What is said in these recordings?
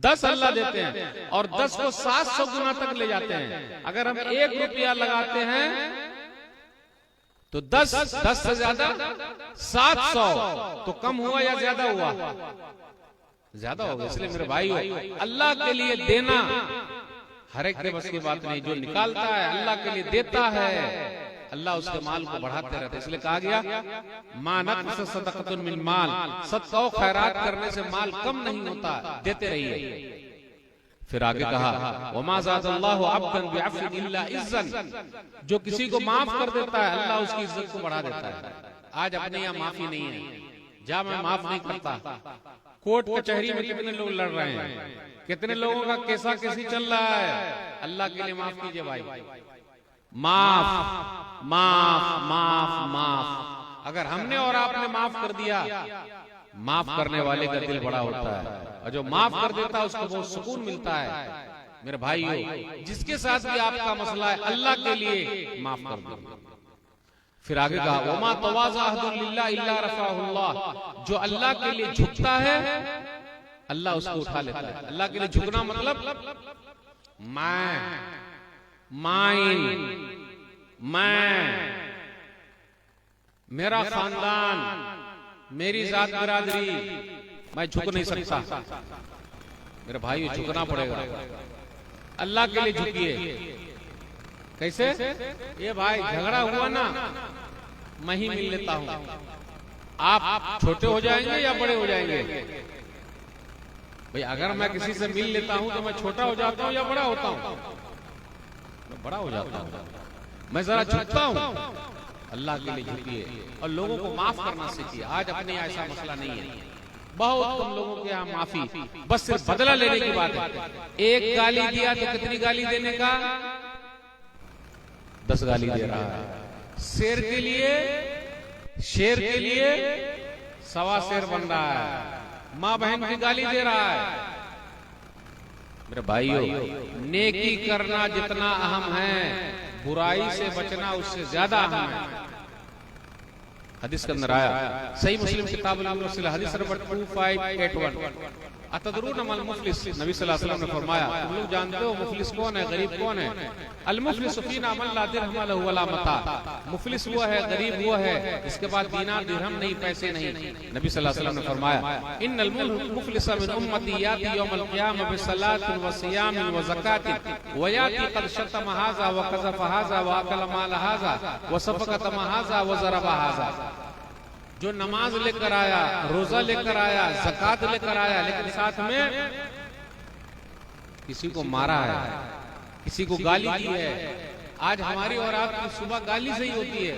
10 अल्लाह देते हैं और 10 को 700 गुना तक ले जाते हैं। अगर हम 1 रुपया लगाते हैं तो 10 से ज्यादा 700, तो कम हुआ या ज्यादा हुआ? ज्यादा होगा। इसलिए मेरे भाई अल्लाह के लिए देना हर एक के बस की बात नहीं। जो निकालता है अल्लाह के लिए देता है, अल्लाह उसके माल को बढ़ाते रहते। इसलिए कहा गया मानत सदक़तुन मिन माल, सदका और खैरात करने से माल कम नहीं होता, देते रहिए। फिर आगे कहा वमा ज़ादल्लाहु अब्दन बिअफ़्विन इल्ला इज़्ज़न, जो किसी को माफ कर देता है अल्लाह उसकी इज्जत को बढ़ा देता है। आज अपने यहाँ माफी नहीं है, जा मैं माफ नहीं करता। कोर्ट कचहरी में कितने लोग लड़ रहे हैं, कितने लोगों का कैसा कैसी चल रहा है। अल्लाह के लिए माफ कीजिए भाई, माफ माफ माफ माफ। अगर हमने और आपने माफ कर दिया, माफ करने वाले का दिल बड़ा होता है, और जो माफ कर देता है उसको बहुत सुकून मिलता है। मेरे भाइयों, जिसके साथ भी आपका मसला है अल्लाह के लिए माफ कर दो। फिर आगे कहा वमा तवाज़ा अहदुन लिल्लाह इल्ला रफ़अहुल्लाह, जो अल्लाह के लिए झुकता है अल्लाह उसको उठा लेता है। अल्लाह के लिए झुकना मतलब मैं, मेरा खानदान, मेरी जात बिरादरी, मैं झुक नहीं सकता। मेरे भाई झुकना पड़ेगा, अल्लाह के लिए झुकिए। कैसे? ये भाई झगड़ा हुआ ना, मैं ही मिल लेता हूं, आप छोटे हो जाएंगे या बड़े हो जाएंगे? भाई अगर मैं किसी से मिल लेता हूं तो मैं छोटा हो जाता हूं या बड़ा होता हूं? मैं बड़ा हो जाता हूं। मैं जरा झुकता हूं, अल्लाह के लिए झुकिए और लोगों को माफ करना सीखिए। आज अपने यहाँ ऐसा मसला नहीं है, बहुत कम लोगों के यहाँ माफी, बस सिर्फ बदला लेने की बात है। एक गाली दिया तो कितनी गाली देने का? 10 गाली दे रहा है। शेर के लिए 1.25 शेर बन रहा है। माँ बहन की गाली दे रहा है। मेरे भाइयों, नेकी करना जितना अहम है, बुराई से बचना उससे ज्यादा अहम है। हदीस के अंदर आया, सही मुस्लिम किताबुल मुरसिल हदीस नंबर 2581, अतदरून मल मुफलिस, नबी सल्लल्लाहु अलैहि वसल्लम ने फरमाया, तुम लोग जानते हो मुफलिस कौन है, गरीब कौन है? अल मुफलिस फीना मन ला दिरहम लहु वला मता, मुफलिस वो है, गरीब वो है, इसके बाद दीनार दिरहम नहीं, पैसे नहीं। नबी सल्लल्लाहु अलैहि वसल्लम ने फरमाया, इन्नल मुफलिस मिन उम्मती याती यौमल क़ियामह बिस्सलातिन व सियामिन व ज़कातिन व याती क़द शतम हाज़ा व क़ज़फ़ हाज़ा व अकल माल हाज़ा व सफ़क़त हाज़ा व ज़रब हाज़ा। जो नमाज लेकर आया, रोजा लेकर आया, ज़कात लेकर आया, लेकिन साथ में किसी को मारा है, किसी को गाली दी है। आज हमारी और आपकी सुबह गाली से ही होती है।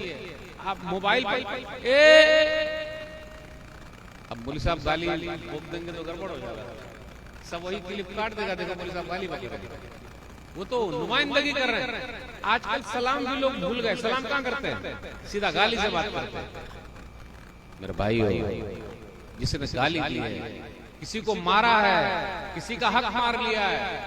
आप मोबाइल पर अब पुलिस साहब गाली बोल देंगे तो गड़बड़ हो जाएगा, सब वही क्लिप काट देगा, देखो पुलिस साहब गाली बकेगा। वो तो नुमाइंदगी कर रहे हैं। आजकल सलाम भी लोग भूल गए, सलाम कहाँ करते हैं, सीधा गाली से बात करते हैं। मेरे भाइयों, जिसने गाली दी है, किसी को मारा है, किसी का हक मार लिया है,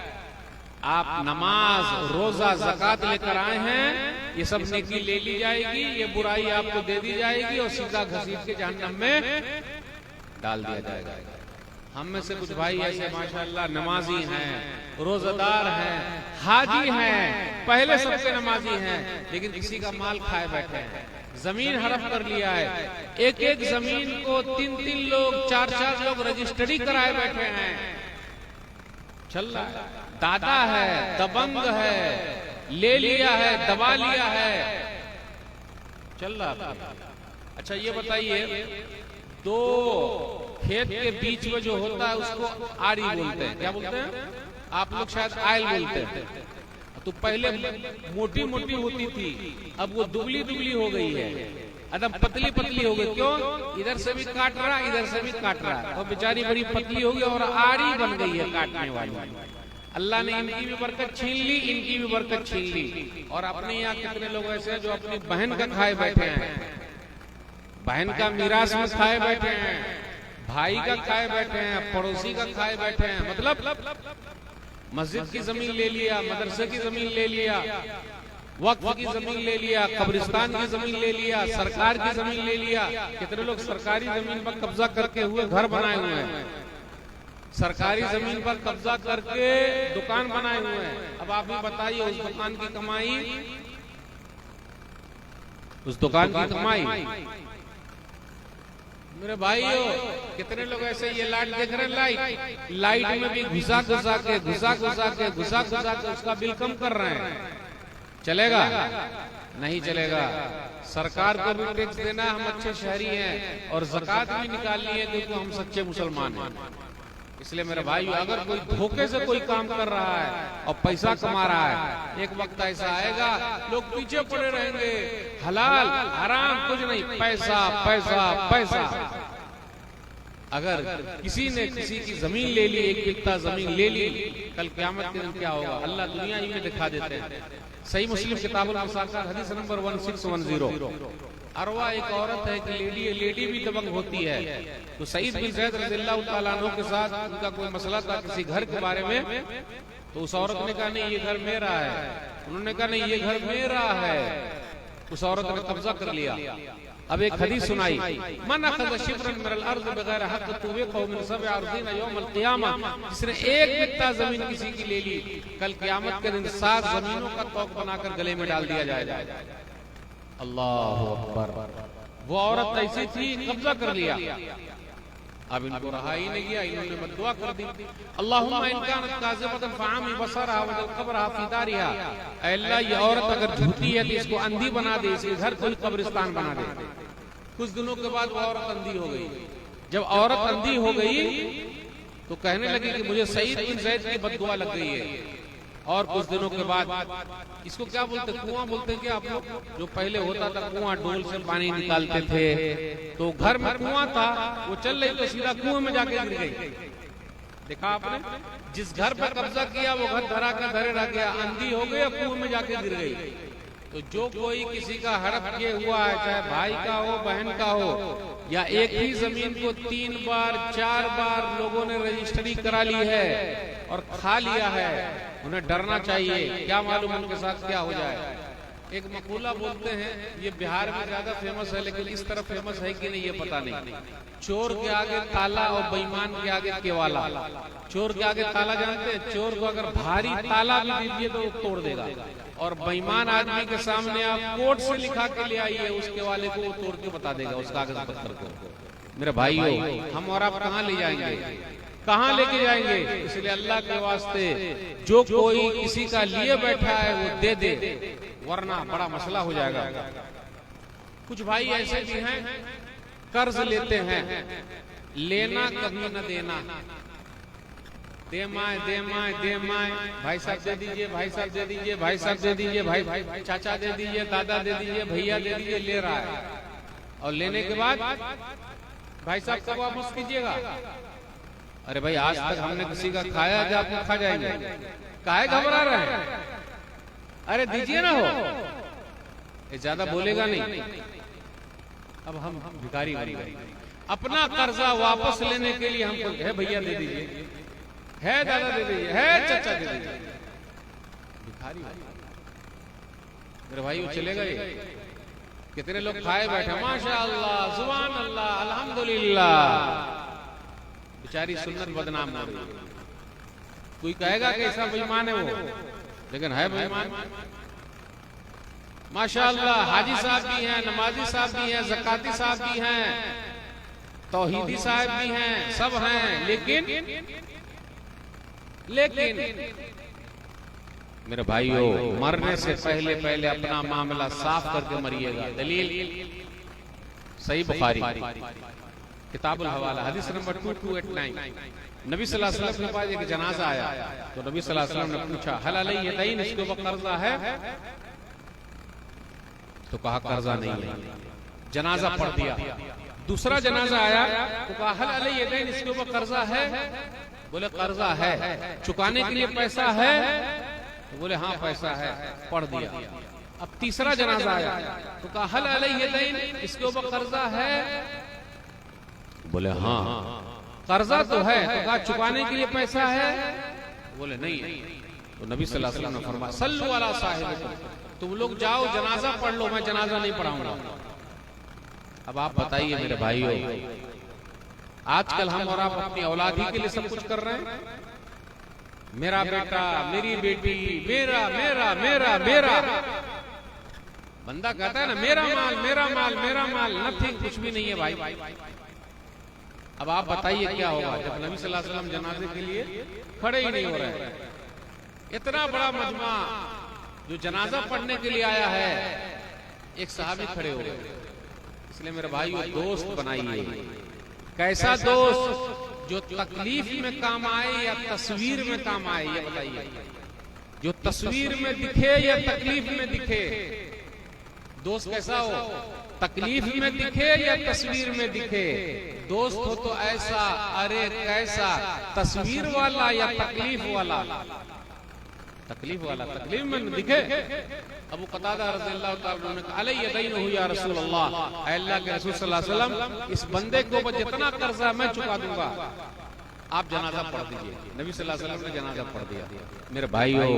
आप नमाज, रोजा, ज़कात लेकर आए हैं, ये सब नेकी ले ली जाएगी, ये बुराई आपको दे दी जाएगी और सीधा घसीट के जहन्नम में डाल दिया जाएगा। हम में से कुछ भाई ऐसे माशाअल्लाह नमाजी हैं, रोजादार हैं, हाजी हैं, पहले सबसे नमाजी हैं, लेकिन किसी का माल खाए बैठे हैं, जमीन हड़प कर लिया है। एक एक जमीन को 3-3 लोग, 4-4 लोग रजिस्ट्री कराए बैठे हैं। चल रहा है, दादा है, दबंग है, ले लिया है, दबा लिया है, चल रहा है। अच्छा ये बताइए, 2 खेत के बीच में जो होता है उसको आड़ी बोलते हैं, क्या बोलते हैं? आप लोग शायद आयल बोलते हैं। तो पहले मोटी मोटी होती थी, अब वो दुबली दुबली हो गई है, एकदम पतली पतली हो गई। क्यों? इधर से भी काट रहा, इधर से भी काट रहा, और बेचारी बड़ी पतली हो गई और आड़ी बन गई है काटने वाली। अल्लाह ने इनकी भी बरकत छीन ली, इनकी भी बरकत छीन ली। और अपने यहाँ कितने लोग ऐसे हैं जो अपनी बहन का खाए बैठे हैं, बहन का मीरास में खाए बैठे हैं, भाई का खाए बैठे हैं, पड़ोसी का खाए बैठे हैं। मतलब मस्जिद की जमीन ले लिया, मदरसे की जमीन ले लिया, वक्फ की जमीन ले लिया, कब्रिस्तान की जमीन ले लिया, सरकार की जमीन ले लिया। कितने लोग सरकारी जमीन पर कब्जा करके हुए घर बनाए हुए हैं। सरकारी जमीन पर कब्जा करके दुकान बनाए हुए हैं। अब आप ही बताइए उस दुकान की कमाई, उस दुकान की कमाई। मेरे भाइयों, कितने लोग ऐसे ये लाइट देख रहे हैं, लाइट में भी घुसा घुसा के उसका बिल कम कर रहे हैं। चलेगा? नहीं चलेगा। सरकार को भी टैक्स देना, हम अच्छे शहरी हैं, और ज़कात भी निकालनी है क्योंकि हम सच्चे मुसलमान हैं। इसलिए मेरे भाइयों, अगर कोई धोखे से कोई काम कर रहा है और पैसा कमा रहा है, एक वक्त ऐसा आएगा लोग पीछे पड़े रहेंगे। हलाल हराम कुछ नहीं, पैसा पैसा पैसा। अगर किसी ने किसी की जमीन ले ली, एक बित्ता जमीन ले ली, कल क़यामत के दिन क्या होगा अल्लाह दुनिया ही में दिखा देते हैं। सही मुस्लिम किताबुल मसाक़िर हदीस नंबर 1610। अरवा एक औरत है कि लेडी भी दबंग होती है। तो सईद बिन ज़ैद रज़ियल्लाहु ताला अन्हु के साथ उनका कोई मसला था किसी घर के बारे में। तो उस औरत ने कहा नहीं ये घर मेरा है, उन्होंने कहा नहीं ये घर मेरा है। उस औरत ने कब्जा कर लिया। अब एक हदीस सुनाई, मन अखज़ शिब्रन मिनल अर्ज़ बगैर हक़ तुबिक़हु मिन सब'i अर्ज़ीन यौमल क़ियामा। जिसने एक बित्ता जमीन किसी की ले ली, कल क़यामत के दिन 7 जमीनों का तौक बनाकर गले में डाल दिया जाएगा। अल्लाह अकबर। वो औरत ऐसी थी, कब्जा कर लिया। अब इनको रहा ही नहीं गया, इन्होंने बद्दुआ कर दी, अल्लाहुम्मा इन कानत काज़िबतन फ़अमी बसरहा व क़ब्रहा फ़ी दारिहा। ऐ अल्लाह, ये औरत अगर झूठी है तो इसको अंधी बना दे, इसके घर को कब्रिस्तान बना दे। कुछ दिनों के बाद वो औरत अंधी हो गई। जब औरत अंधी हो गई तो कहने लगी कि मुझे सईद बिन ज़ैद की बद्दुआ लग गई है। और कुछ दिनों के बाद, इसको क्या बोलते, कुआं बोलते हैं क्या आप लोग? जो पहले होता था कुआं, डोल से पानी निकालते थे, तो घर में कुआं था, वो चल रही तो सीधा कुएं में जाके गिर गई। देखा आपने? जिस घर पर कब्जा किया वो घर धरा के धरे रह गया, अंधी हो गई, कुएं में जाके गिर गई। तो जो कोई किसी का हड़प किए हुआ है, चाहे भाई का हो बहन का हो, या एक ही जमीन को 3 बार 4 बार लोगों ने रजिस्ट्री करा ली है और खा लिया है, उन्हें डरना चाहिए। क्या मालूम उनके साथ क्या हो जाए। एक मकूला बोलते हैं, ये बिहार में ज्यादा फेमस है, लेकिन इस तरफ फेमस है कि नहीं ये पता नहीं। चोर के आगे ताला और बेईमान के आगे केवाला। चोर के आगे ताला जानते हैं? चोर को अगर भारी ताला भी दीजिए तो वो तोड़ देगा, और बेईमान आदमी के सामने आप कोर्ट से लिखा के ले आइए, उसके वाले को वो तोड़ के बता देगा उस कागज पत्थर को। मेरे भाइयों, हम और आप कहाँ ले जाएंगे, कहाँ लेके जाएंगे? इसलिए अल्लाह के वास्ते जो कोई किसी का लिए बैठा है वो दे दे, वरना बड़ा मसला हो जाएगा। कुछ भाई ऐसे भी हैं, कर्ज लेते हैं, लेना कभी न देना, दे माए, भाई साहब दे दीजिए, भाई साहब दे दीजिए, भाई साहब दे दीजिए, भाई चाचा दे दीजिए, दादा दे दीजिए, भैया दे दीजिए, ले रहा है। और लेने के बाद भाई साहब कब वापस कीजिएगा? अरे भाई आज तक हमने किसी का खाया, जो आपको खा जाएंगे, काहे घबरा रहे हैं? अरे दीजिए ना, हो ये ज्यादा बोलेगा नहीं। अब हम भिखारी बन गए। अपना कर्जा वापस लेने के लिए हमको है भैया दे दीजिए, है दादा दे दीजिए, है चाचा दे दीजिए, भिखारी। मेरे भाई वो चले गए। कितने लोग खाए बैठे, माशाअल्लाह, सुभान अल्लाह, अल्हम्दुलिल्लाह, बेचारी सुन्नत बदनाम हो रही। कोई कहेगा कि ऐसा बेईमान है वो, लेकिन है बेईमान। माशाअल्लाह, हाजी साहब भी हैं, नमाजी साहब भी हैं, ज़काती साहब भी हैं, तौहीदी साहब भी हैं, सब हैं, लेकिन मेरे भाइयों, मरने से पहले पहले अपना मामला साफ करके मरिएगा। दलील सही बुखारी किताबुल हवाला हदीस नंबर 2289। नबी सल्लल्लाहु अलैहि वसल्लम के पास एक जनाजा आया, तो नबी सल्लल्लाहु अलैहि वसल्लम ने पूछा, हल अलैहि यदैन, इसके ऊपर कर्जा है? तो कहा कर्जा नहीं है। जनाजा पढ़ दिया। दूसरा जनाजा आया तो कहा, हल अलैहि यदैन, इसके ऊपर कर्जा है? बोले कर्जा है। चुकाने के लिए पैसा है? तो बोले हाँ पैसा है। पढ़ दिया। अब तीसरा जनाजा आया तो कहा, हल अलैहि यदैन, इसके ऊपर कर्जा है? बोले हाँ कर्जा तो है। तो कहा चुकाने के लिए पैसा है? बोले नहीं है। तो नबी सल्लल्लाहु अलैहि वसल्लम ने फरमाया, सल्लु अला साहिबिकुम, तुम लोग जाओ जनाजा पढ़ लो, मैं जनाजा नहीं पढ़ाऊंगा। अब आप बताइए मेरे भाइयों, आजकल हम और आप अपनी औलाद ही के लिए सब कुछ कर रहे हैं। मेरा बेटा, मेरी बेटी, मेरा मेरा मेरा मेरा। बंदा कहता है ना मेरा माल मेरा माल मेरा माल, नथिंग, कुछ भी नहीं है भाई। अब आप बताइए क्या होगा जब नबी सल्लल्लाहु अलैहि वसल्लम जनाजे के लिए खड़े ही नहीं हो रहे हैं। इतना बड़ा मजमा जो जनाजा पढ़ने के लिए आया है, एक सहाबी खड़े हो गए। इसलिए मेरे भाइयों, दोस्त बनाइए। कैसा दोस्त? जो तकलीफ में काम आए या तस्वीर में काम आए, ये बताइए। जो तस्वीर में दिखे या तकलीफ में दिखे, दोस्त कैसा हो? तकलीफ में दिखे या तस्वीर में दिखे। दोस्त हो तो ऐसा, अरे कैसा, तस्वीर वाला या तकलीफ वाला? तकलीफ वाला, तकलीफ में दिखे। अबू कतादा रज़ियल्लाहु ताला ने कहा, अलैहि यदैनु या रसूल अल्लाह, अल्लाह के रसूल सल्लल्लाहु अलैहि वसल्लम, इस बंदे के ऊपर जितना कर्जा मैं चुका दूंगा, आप जनाजा पढ़ दीजिए। नबी सल्लल्लाहु अलैहि वसल्लम ने जनाजा पढ़ दिया। मेरे भाइयों,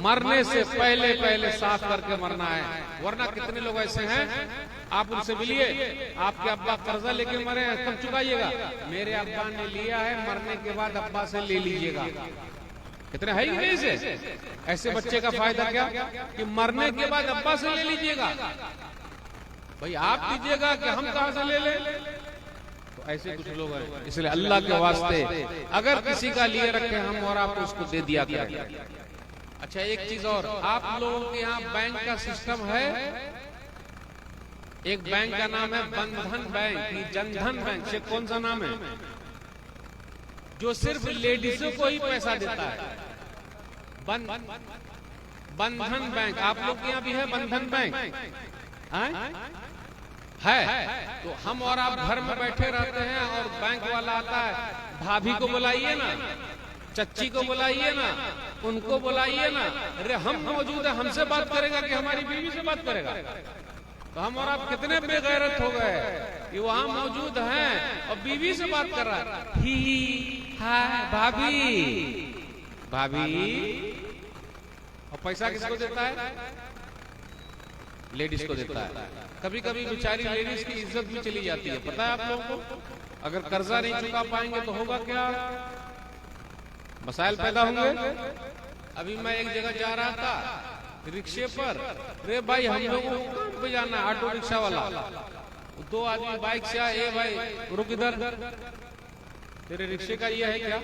मरने से पहले पहले साफ करके मरना है, वरना कितने लोग ऐसे हैं, आप उनसे मिलिए, आपके अब्बा कर्जा लेके मरे हैं, कब चुकाइएगा? मेरे अब्बा ने लिया है, मरने के बाद अब्बा से ले लीजिएगा। कितने है ही नहीं से? ऐसे बच्चे का फायदा क्या कि मरने के बाद अब्बा से ले लीजिएगा। भाई आप दीजिएगा कि हम कहां से ले लें? तो ऐसे कुछ लोग हैं। इसलिए अल्लाह के वास्ते अगर किसी का लिए रखे हम और आप उसको दे दिया करें। अच्छा, एक चीज और, आप लोगों के यहाँ बैंक का सिस्टम है। एक बैंक का नाम है बंधन बैंक, जनधन बैंक से कौन सा नाम है, जो सिर्फ लेडीजों को ही पैसा देता है। बंधन बैंक, आप लोग के यहाँ भी है बंधन बैंक? है। तो हम और आप घर में बैठे रहते हैं और बैंक वाला आता है, भाभी को बुलाइए ना, चच्ची को बुलाइए ना, उनको बुलाइए ना। अरे हम मौजूद है, हमसे बात करेगा कि हमारी बीवी से बात करेगा? तो हम और आप कितने बेगैरत हो गए कि वहां मौजूद हैं और बीवी से बात कर रहा है। ही हाय भाभी, भाभी। और पैसा किसको देता है? लेडीज को देता है। कभी कभी बेचारी लेडीज की इज्जत भी चली जाती है, पता है आप लोगों को? अगर कर्जा नहीं चुका पाएंगे तो होगा क्या? मसाइल पैदा होंगे। अभी मैं एक जगह जा रहा था रिक्शे पर, रे भाई हम लोगों को पे जाना, ऑटो रिक्शा वाला, दो आदमी बाइक से आए, भाई रुक इधर, तेरे रिक्शे का ये है क्या?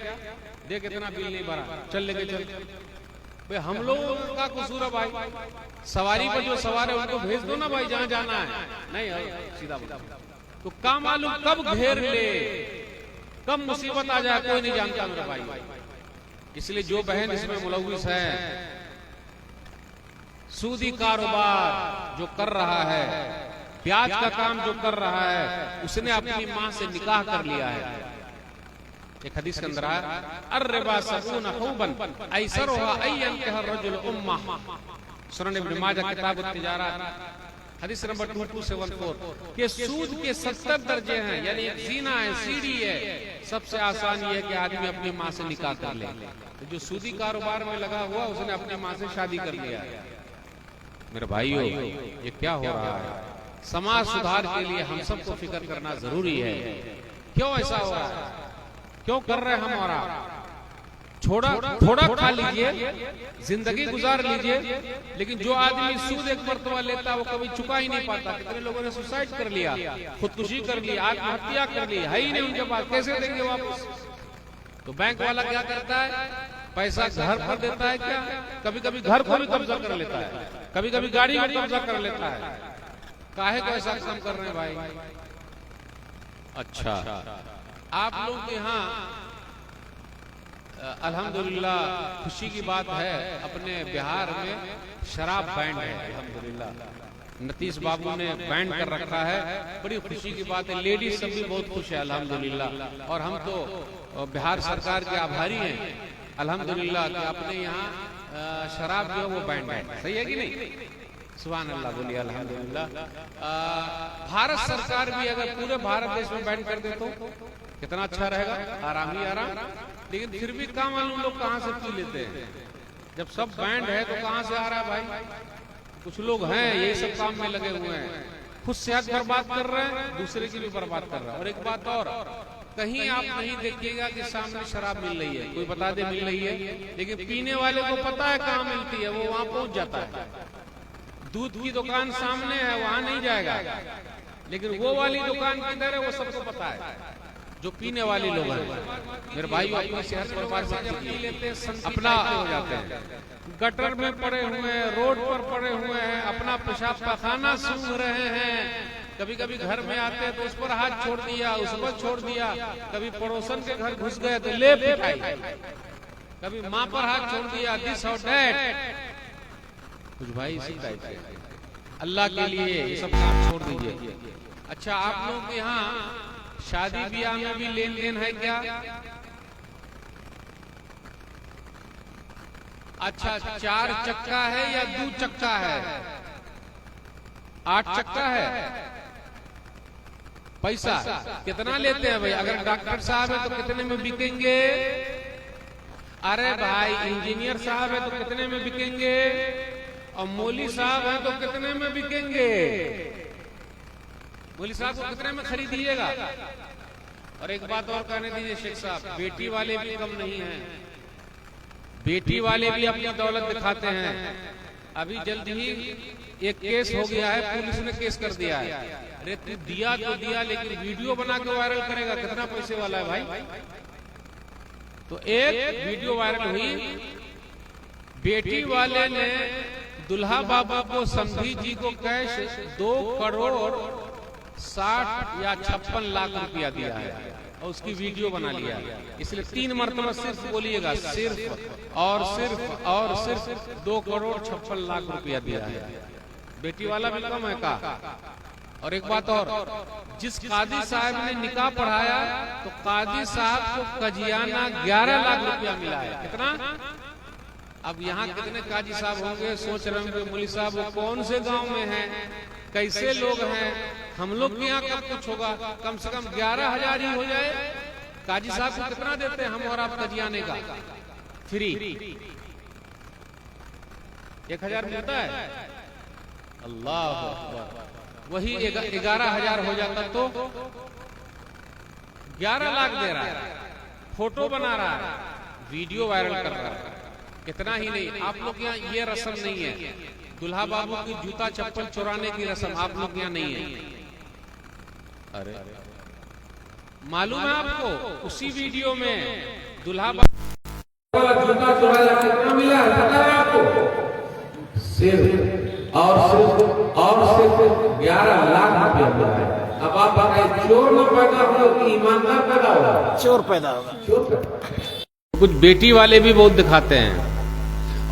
देख इतना बिल नहीं भरा, चल लेके चल। भाई हम लोगों का कसूर है भाई, सवारी पर जो सवार है उनको भेज दो ना भाई, जहाँ जाना है। नहीं, सीधा बोला। तो काम मालूम कब घेर ले, कब मुसीबत आ जाए, कोई नहीं जानता मेरा भाई। इसलिए जो बहन इसमें मुलविस है, सूदी कारोबार जो कर रहा है, प्याज का काम जो कर रहा है, उसने अपनी मां से निकाह कर लिया है। एक हदीस के अंदर है, अर्रिबा सबून हुबन ऐसरुहा अय्यन कहर रजुल उम्मा, सुनन इब्न माजा किताब तिजारत, हदीस नंबर 2274, कि सूद के 70 दर्जे हैं, यानी एक जीना है, सीढ़ी है। सबसे आसान ये है कि आदमी अपनी माँ से निकाह कर ले। तो जो सूदी कारोबार में लगा हुआ, उसने अपनी माँ से शादी कर लिया है। मेरे भाइयों, ये क्या हो रहा है? समाज सुधार के लिए हम सबको फिक्र करना जरूरी है। क्यों ऐसा हो रहा है? क्यों कर रहे हैं हम और आप? थोड़ा खा लीजिए, जिंदगी गुजार लीजिए, लेकिन जो आदमी सूद एक मरतबा लेता है वो कभी चुका ही नहीं पाता। कितने लोगों ने सुसाइड कर लिया, खुदकुशी कर ली, आत्महत्या कर ली, है ही नहीं उनके पास, कैसे देंगे वापस? तो बैंक वाला क्या करता है? पैसा घर पर देता है क्या? कभी कभी घर को भी कब्जा कर लेता है, कभी कभी गाड़ी को कब्जा कर लेता है। काहे को ऐसा काम कर रहे हैं भाई? अच्छा, आप लोग के यहाँ अल्हम्दुलिल्लाह खुशी की बात है, अपने बिहार में शराब बैंड है अल्हम्दुलिल्लाह। नीतीश बाबू ने बैंड कर रखा है, बड़ी खुशी की बात है। लेडीज सब भी बहुत खुश है अल्हम्दुलिल्लाह। और हम तो बिहार सरकार के आभारी हैं अल्हम्दुलिल्लाह कि अपने यहाँ शराब जो है वो बैंड है। सही है कि नहीं? सुभान अल्लाह, बोलिए अल्हम्दुलिल्लाह। भारत सरकार भी अगर पूरे भारत देश में बैंड कर दे तो कितना अच्छा रहेगा, आराम ही आराम। लेकिन फिर भी काम वालों लोग कहाँ से पी लेते हैं? जब सब बैंड है तो कहाँ से आ रहा है भाई? कुछ लोग हैं ये सब काम में लगे हुए हैं, खुद सेहत बर्बाद कर रहे हैं, दूसरे की भी बर्बाद कर रहे हैं। और एक बात और, कहीं आप नहीं देखिएगा कि सामने शराब मिल रही है, कोई बता दे मिल रही है, लेकिन पीने वाले को पता है कहाँ मिलती है, वो वहां पहुंच जाता है। दूध की दुकान सामने है, वहां नहीं जाएगा, लेकिन वो वाली दुकान किधर है वो सबको पता है, जो पीने वाले लोग हैं। मेरे भाई अपनी सेहत बर्बाद से लेते हैं, अपना हो जाते हैं, गटर में पड़े हुए हैं, रोड पर पड़े हुए हैं, अपना पेशाब पखाना सूंघ रहे हैं। कभी कभी घर में आते हैं तो उस पर हाथ छोड़ दिया, उस पर छोड़ दिया, कभी पड़ोसन के घर घुस गए तो ले पिटाई, कभी माँ पर हाथ छोड़ दिया, दिस और दैट। कुछ भाई इसी टाइप से अल्लाह के लिए ये सब काम छोड़ दीजिए। अच्छा, आप लोगों के यहाँ शादी ब्याह में भी लेन देन है क्या? अच्छा, 4 चक्का है या 2 चक्का है? 8 चक्का है। पैसा कितना लेते हैं भाई? अगर डॉक्टर साहब है तो कितने में बिकेंगे? अरे भाई इंजीनियर साहब है तो कितने में बिकेंगे? और मौली साहब है तो कितने में बिकेंगे? मौली साहब को कितने में खरीदिएगा? और एक बात और कहने दीजिए शेख साहब, बेटी वाले भी कम नहीं हैं, बेटी वाले भी अपनी दौलत दिखाते हैं। अभी जल्द ही एक केस हो गया है, पुलिस ने केस कर दिया है। अरे तू दिया तो दिया, लेकिन वीडियो बना के वायरल करेगा, कितना पैसे वाला है भाई? तो एक वीडियो वायरल हुई, बेटी वाले ने दुल्हा बाबा को समधी जी को कैश 2 करोड़ 60 या 56 लाख रुपया दिया है और उसकी वीडियो बना लिया है। इसलिए 3 मरतबा सिर्फ बोलिएगा, सिर्फ और सिर्फ और सिर्फ 2 करोड़ 56 लाख रुपया दिया है। बेटी वाला भी कम है का? और एक बात और, जिस काजी साहब ने निकाह पढ़ाया तो काजी साहब को कजियाना 11 लाख रुपया मिला है। कितना? अब यहाँ कितने काजी साहब होंगे? सोच रहे होंगे मौलवी साहब वो कौन से गांव में हैं, कैसे लोग हैं, हम लोग के यहाँ कब कुछ होगा? कम से कम 11,000 ही हो जाए। काजी साहब को कितना देते हैं हम और आप कजियाने का? फ्री 1,000 मिलता है। अल्लाह अकबर, वही 11,000 हो जाता तो 11 लाख दे रहा है, फोटो बना रहा है, वीडियो वायरल कर रहा है। इतना ही नहीं, आप लोग यहाँ ये रस्म नहीं है, दुल्हा बाबू की जूता चप्पल चुराने की रस्म आप लोग यहाँ नहीं है। अरे मालूम है आपको, उसी वीडियो में दुल्हा बाबू जूता चुराया, कितना मिला है पता है आपको? सिर्फ और सिर्फ 11 लाख रुपया मिला है। अब आप बताइए, चोर न पैदा हो कि ईमानदार पैदा होगा? चोर पैदा होगा। कुछ बेटी वाले भी बहुत दिखाते हैं,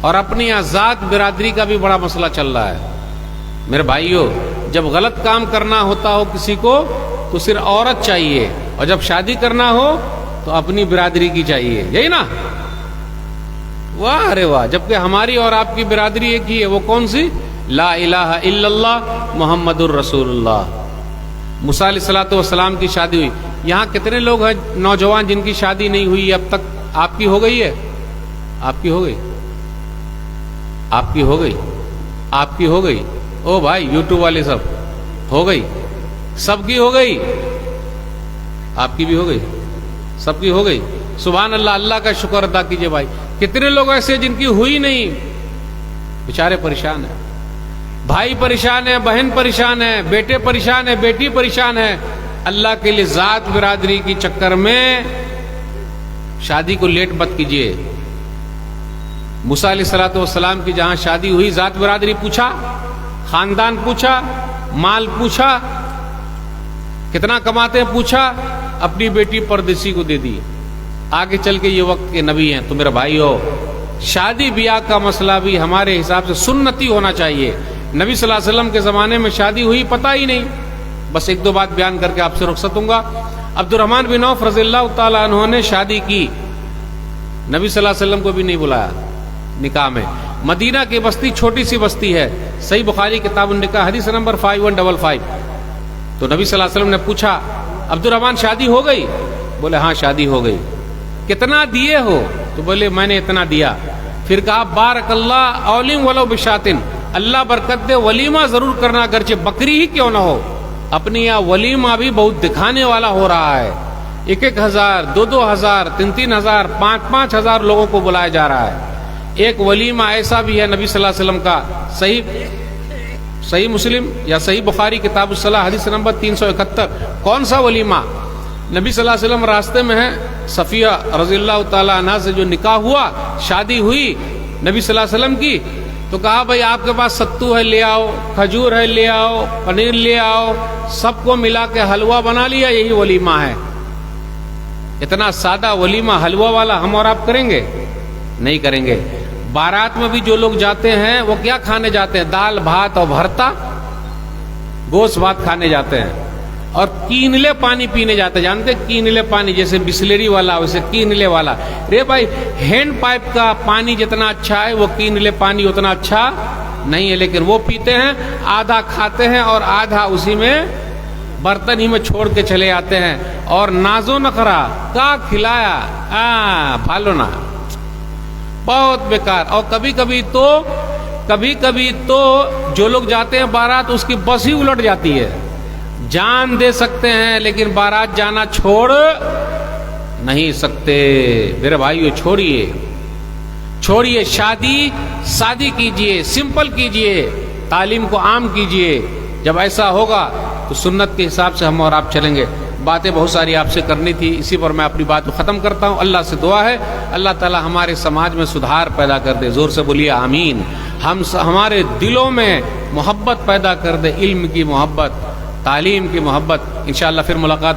और अपनी आजाद बिरादरी का भी बड़ा मसला चल रहा है। मेरे भाइयों, जब गलत काम करना होता हो किसी को तो सिर्फ औरत चाहिए, और जब शादी करना हो तो अपनी बिरादरी की चाहिए, यही ना? वाह, अरे वाह। जबकि हमारी और आपकी बिरादरी एक ही है, वो कौन सी? ला इलाहा इल्लल्लाह मुहम्मदुर रसूलुल्लाह। मूसा अलैहिस्सलातु वस्सलाम की शादी हुई। यहाँ कितने लोग हैं नौजवान जिनकी शादी नहीं हुई अब तक? आपकी हो गई है? आपकी हो गई? आपकी हो गई? आपकी हो गई? ओ भाई यूट्यूब वाले सब हो गई, सबकी हो गई, आपकी भी हो गई, सबकी हो गई। सुभान अल्लाह, अल्लाह का शुक्र अदा कीजिए भाई। कितने लोग ऐसे जिनकी हुई नहीं, बेचारे परेशान है, भाई परेशान है, बहन परेशान है, बेटे परेशान है, बेटी परेशान है। अल्लाह के लिए जात बिरादरी की चक्कर में शादी को लेट मत कीजिए। मूसा अलैहिस्सलातु वस्सलाम की जहां शादी हुई, जात बिरादरी पूछा, खानदान पूछा, माल पूछा, कितना कमाते हैं पूछा, अपनी बेटी परदेसी को दे दी। आगे चल के ये वक्त के नबी हैं। तो मेरा भाई हो, शादी ब्याह का मसला भी हमारे हिसाब से सुन्नती होना चाहिए। नबी सल्लल्लाहु अलैहि वसल्लम के जमाने में शादी हुई पता ही नहीं। बस 1-2 बात बयान करके आपसे रुखसत दूंगा। अब्दुर्रहमान बिन औफ रज़ियल्लाहु ताला अन्हु ने शादी की, नबी सल्लल्लाहु अलैहि वसल्लम को भी नहीं बुलाया निकाह में। मदीना की बस्ती छोटी सी बस्ती है, सही बुखारी किताब निकाह हदीस नंबर 5155। तो नबी सल्लल्लाहु अलैहि वसल्लम ने पूछा, अब्दुर्रहमान शादी हो गई? बोले हाँ शादी हो गई। कितना दिए हो? तो बोले मैंने इतना दिया। फिर कहा बारकल्लाह औलिम वलो बिशातिन, अल्लाह बरकत दे, वलीमा जरूर करना, अगरचे बकरी ही क्यों ना हो। अपनी यहाँ वलीमा भी बहुत दिखाने वाला हो रहा है। 1-1 हजार, 2-2 हजार, 3-3 हजार, 5-5 हजार लोगों को बुलाया जा रहा है। एक वलीमा ऐसा भी है नबी सल्लल्लाहु अलैहि वसल्लम का, सही मुस्लिम या सही बुखारी किताब सलाह हदीस नंबर 371। कौन सा वलीमा? नबी सल्लल्लाहु अलैहि वसल्लम रास्ते में है, सफिया रज़ियल्लाहु ताला अन्हा से जो निकाह हुआ, शादी हुई नबी सल्लल्लाहु अलैहि वसल्लम की, तो कहा भाई आपके पास सत्तू है ले आओ, खजूर है ले आओ, पनीर ले आओ, सबको मिला के हलवा बना लिया, यही वलीमा है। इतना सादा वलीमा हलवा वाला हम और आप करेंगे? नहीं करेंगे। बारात में भी जो लोग जाते हैं वो क्या खाने जाते हैं? दाल भात और भरता, गोश्त भात खाने जाते हैं और कीनले पानी पीने जाते हैं। जानते कीनले पानी, जैसे बिस्लेरी वाला वैसे कीनले वाला। रे भाई, हैंड पाइप का पानी जितना अच्छा है वो कीनले पानी उतना अच्छा नहीं है, लेकिन वो पीते हैं, आधा खाते हैं और आधा उसी में बर्तन ही में छोड़ के चले आते हैं। और नाजो नखरा का खिलाया भालो ना, बहुत बेकार। और कभी कभी तो जो लोग जाते हैं बारात, उसकी बस ही उलट जाती है। जान दे सकते हैं लेकिन बारात जाना छोड़ नहीं सकते। मेरे भाइयों, छोड़िए शादी कीजिए, सिंपल कीजिए, तालीम को आम कीजिए। जब ऐसा होगा तो सुन्नत के हिसाब से हम और आप चलेंगे। बातें बहुत सारी आपसे करनी थी, इसी पर मैं अपनी बात को ख़त्म करता हूँ। अल्लाह से दुआ है अल्लाह ताला हमारे समाज में सुधार पैदा कर दे। जोर से बोलिए आमीन। हमारे दिलों में मोहब्बत पैदा कर दे, इल्म की मोहब्बत, तालीम की मोहब्बत। इंशाअल्लाह फिर मुलाकात हो।